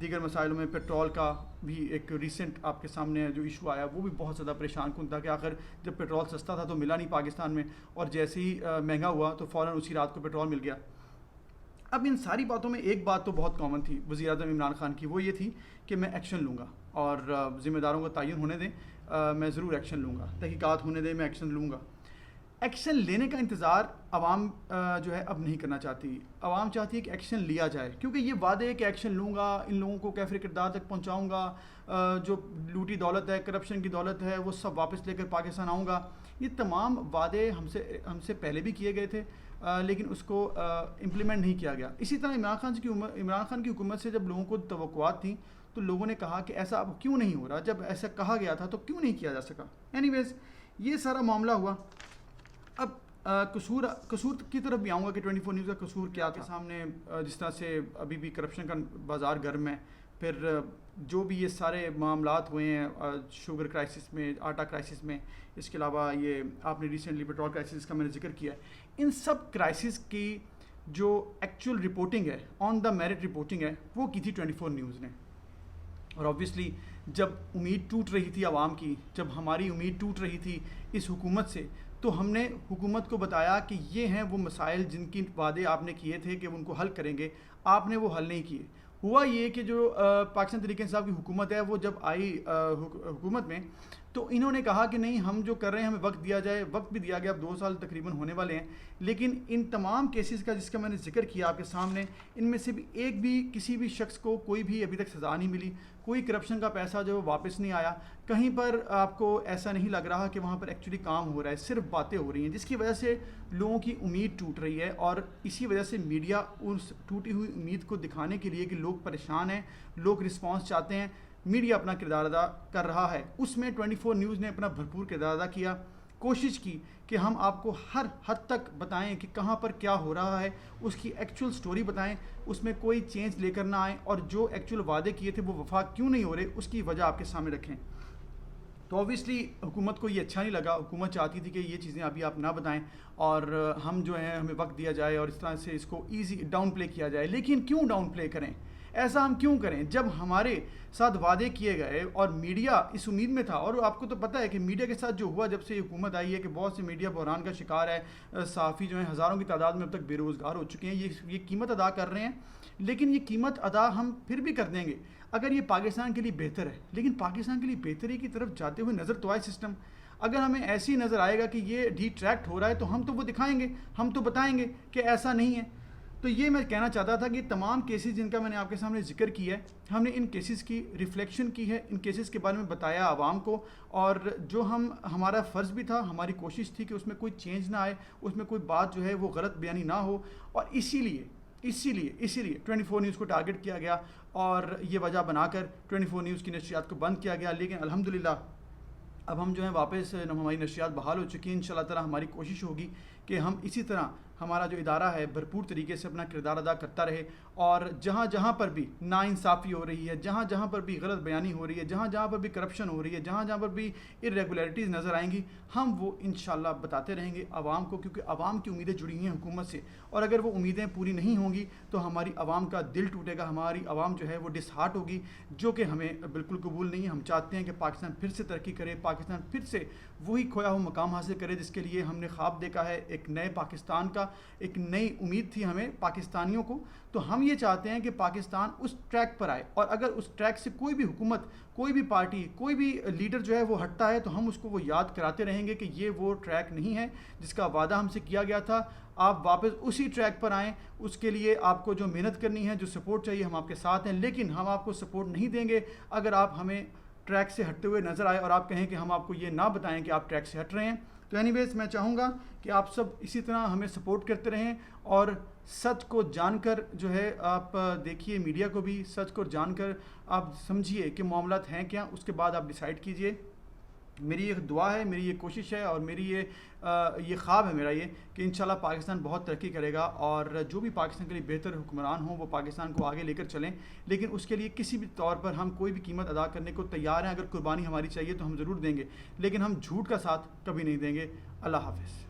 دیگر مسائلوں میں پیٹرول کا بھی ایک ریسنٹ آپ کے سامنے جو ایشو آیا وہ بھی بہت زیادہ پریشان کن تھا کہ آخر جب پیٹرول سستا تھا تو ملا نہیں پاکستان میں، اور جیسے ہی مہنگا ہوا تو فوراً اسی رات کو پیٹرول مل گیا۔ اب ان ساری باتوں میں ایک بات تو بہت کامن تھی وزیر اعظم عمران خان کی، وہ یہ تھی کہ میں ایکشن لوں گا اور ذمہ داروں کو تعین ہونے دیں، میں ضرور ایکشن لوں گا، تحقیقات ہونے دیں، میں ایکشن لوں گا۔ ایکشن لینے کا انتظار عوام جو ہے اب نہیں کرنا چاہتی، عوام چاہتی ہے کہ ایکشن لیا جائے، کیونکہ یہ وعدے کہ ایکشن لوں گا، ان لوگوں کو کیفر کردار تک پہنچاؤں گا، جو لوٹی دولت ہے، کرپشن کی دولت ہے، وہ سب واپس لے کر پاکستان آؤں گا، یہ تمام وعدے ہم سے پہلے بھی کیے گئے تھے، لیکن اس کو امپلیمنٹ نہیں کیا گیا۔ اسی طرح عمران خان کی حکومت سے جب لوگوں کو توقعات تھیں تو لوگوں نے کہا کہ ایسا اب کیوں نہیں ہو رہا، جب ایسا کہا گیا تھا تو کیوں نہیں کیا جا سکا۔ اینی ویز یہ سارا معاملہ ہوا۔ اب قصور کی طرف بھی آؤں گا کہ 24 نیوز کا قصور کیا تھا۔ سامنے جس طرح سے ابھی بھی کرپشن کا بازار گرم ہے، پھر جو بھی یہ سارے معاملات ہوئے ہیں شوگر کرائسس میں، آٹا کرائسس میں، اس کے علاوہ یہ آپ نے ریسنٹلی پیٹرول کرائسس کا میں نے ذکر کیا ہے، ان سب کرائسس کی جو ایکچوئل رپورٹنگ ہے، آن دا میرٹ رپورٹنگ ہے، وہ کی تھی 24 نیوز نے۔ اور آبویسلی جب امید ٹوٹ رہی تھی عوام کی، جب ہماری امید ٹوٹ رہی تھی اس حکومت سے، تو ہم نے حکومت کو بتایا کہ یہ ہیں وہ مسائل جن کی وعدے آپ نے کیے تھے کہ ان کو حل کریں گے، آپ نے وہ حل نہیں کیے۔ ہوا یہ کہ جو پاکستان تحریک انصاف کی حکومت ہے، وہ جب آئی حکومت میں تو انہوں نے کہا کہ نہیں، ہم جو کر رہے ہیں ہمیں وقت دیا جائے، وقت بھی دیا گیا، اب 2 سال تقریباً ہونے والے ہیں، لیکن ان تمام کیسز کا جس کا میں نے ذکر کیا آپ کے سامنے، ان میں سے بھی ایک بھی کسی بھی شخص کو کوئی بھی ابھی تک سزا نہیں ملی، کوئی کرپشن کا پیسہ جو واپس نہیں آیا، کہیں پر آپ کو ایسا نہیں لگ رہا کہ وہاں پر ایکچولی کام ہو رہا ہے، صرف باتیں ہو رہی ہیں، جس کی وجہ سے لوگوں کی امید ٹوٹ رہی ہے، اور اسی وجہ سے میڈیا اس ٹوٹی ہوئی امید کو دکھانے کے لیے کہ لوگ پریشان ہیں، لوگ رسپانس چاہتے ہیں، میڈیا اپنا کردار ادا کر رہا ہے۔ اس میں 24 نیوز نے اپنا بھرپور کردار ادا کیا، کوشش کی کہ ہم آپ کو ہر حد تک بتائیں کہ کہاں پر کیا ہو رہا ہے، اس کی ایکچوئل سٹوری بتائیں، اس میں کوئی چینج لے کر نہ آئیں، اور جو ایکچوئل وعدے کیے تھے وہ وفا کیوں نہیں ہو رہے اس کی وجہ آپ کے سامنے رکھیں۔ تو اوبیسلی حکومت کو یہ اچھا نہیں لگا، حکومت چاہتی تھی کہ یہ چیزیں ابھی آپ نہ بتائیں، اور ہم جو ہیں ہمیں وقت دیا جائے اور اس طرح سے اس کو ایزی ڈاؤن پلے کیا جائے۔ لیکن کیوں ڈاؤن پلے کریں، ایسا ہم کیوں کریں جب ہمارے ساتھ وعدے کیے گئے اور میڈیا اس امید میں تھا، اور آپ کو تو پتہ ہے کہ میڈیا کے ساتھ جو ہوا جب سے حکومت آئی ہے کہ بہت سے میڈیا بحران کا شکار ہے، صحافی جو ہیں ہزاروں کی تعداد میں اب تک بے روزگار ہو چکے ہیں، یہ قیمت ادا کر رہے ہیں، لیکن یہ قیمت ادا ہم پھر بھی کر دیں گے اگر یہ پاکستان کے لیے بہتر ہے۔ لیکن پاکستان کے لیے بہتری کی طرف جاتے ہوئے نظر تو آئے سسٹم، اگر ہمیں ایسی نظر آئے گا کہ یہ ڈی ٹریکٹ ہو رہا ہے تو ہم تو وہ دکھائیں گے، ہم تو بتائیں گے کہ ایسا نہیں ہے۔ تو یہ میں کہنا چاہتا تھا کہ تمام کیسز جن کا میں نے آپ کے سامنے ذکر کیا ہے، ہم نے ان کیسز کی ریفلیکشن کی ہے، ان کیسز کے بارے میں بتایا عوام کو، اور جو ہمارا فرض بھی تھا، ہماری کوشش تھی کہ اس میں کوئی چینج نہ آئے، اس میں کوئی بات جو ہے وہ غلط بیانی نہ ہو، اور اسی لیے 24 نیوز کو ٹارگٹ کیا گیا، اور یہ وجہ بنا کر 24 نیوز کی نشریات کو بند کیا گیا۔ لیکن الحمدللہ اب ہم جو ہیں واپس ہماری نشریات بحال ہو چکی ہیں۔ انشاءاللہ تعالی ہماری کوشش ہوگی کہ ہم اسی طرح ہمارا جو ادارہ ہے بھرپور طریقے سے اپنا کردار ادا کرتا رہے، اور جہاں جہاں پر بھی ناانصافی ہو رہی ہے، جہاں جہاں پر بھی غلط بیانی ہو رہی ہے، جہاں جہاں پر بھی کرپشن ہو رہی ہے، جہاں جہاں پر بھی irregularities نظر آئیں گی، ہم وہ انشاءاللہ بتاتے رہیں گے عوام کو، کیونکہ عوام کی امیدیں جڑی ہیں حکومت سے، اور اگر وہ امیدیں پوری نہیں ہوں گی تو ہماری عوام کا دل ٹوٹے گا، ہماری عوام جو ہے وہ ڈس ہارٹ ہوگی، جو کہ ہمیں بالکل قبول نہیں ہے۔ ہم چاہتے ہیں کہ پاکستان پھر سے ترقی کرے، پاکستان پھر سے وہی کھویا ہوا مقام حاصل کرے جس کے لیے ہم نے خواب دیکھا ہے، ایک نئے پاکستان کا، ایک نئی امید تھی ہمیں پاکستانیوں کو۔ تو ہم یہ چاہتے ہیں کہ پاکستان اس ٹریک پر آئے، اور اگر اس ٹریک سے کوئی بھی حکومت، کوئی بھی پارٹی، کوئی بھی لیڈر جو ہے وہ ہٹتا ہے تو ہم اس کو وہ یاد کراتے رہیں گے کہ یہ وہ ٹریک نہیں ہے جس کا وعدہ ہم سے کیا گیا تھا، آپ واپس اسی ٹریک پر آئیں۔ اس کے لیے آپ کو جو محنت کرنی ہے، جو سپورٹ چاہیے، ہم آپ کے ساتھ ہیں، لیکن ہم آپ کو سپورٹ نہیں دیں گے اگر آپ ہمیں ٹریک سے ہٹتے ہوئے نظر آئے اور آپ کہیں کہ ہم آپ کو یہ نہ بتائیں کہ آپ ٹریک سے ہٹ رہے ہیں۔ تو اینی ویز میں چاہوں گا کہ آپ سب اسی طرح ہمیں سپورٹ کرتے رہیں، اور سچ کو جان کر جو ہے آپ دیکھیے، میڈیا کو بھی سچ کو جان کر آپ سمجھیے کہ معاملات ہیں کیا، اس کے بعد آپ ڈیسائیڈ کیجئے۔ میری یہ دعا ہے، میری یہ کوشش ہے، اور میری یہ خواب ہے میرا یہ کہ انشاءاللہ پاکستان بہت ترقی کرے گا، اور جو بھی پاکستان کے لیے بہتر حکمران ہوں وہ پاکستان کو آگے لے کر چلیں، لیکن اس کے لیے کسی بھی طور پر ہم کوئی بھی قیمت ادا کرنے کو تیار ہیں۔ اگر قربانی ہماری چاہیے تو ہم ضرور دیں گے، لیکن ہم جھوٹ کا ساتھ کبھی نہیں دیں گے۔ اللہ حافظ۔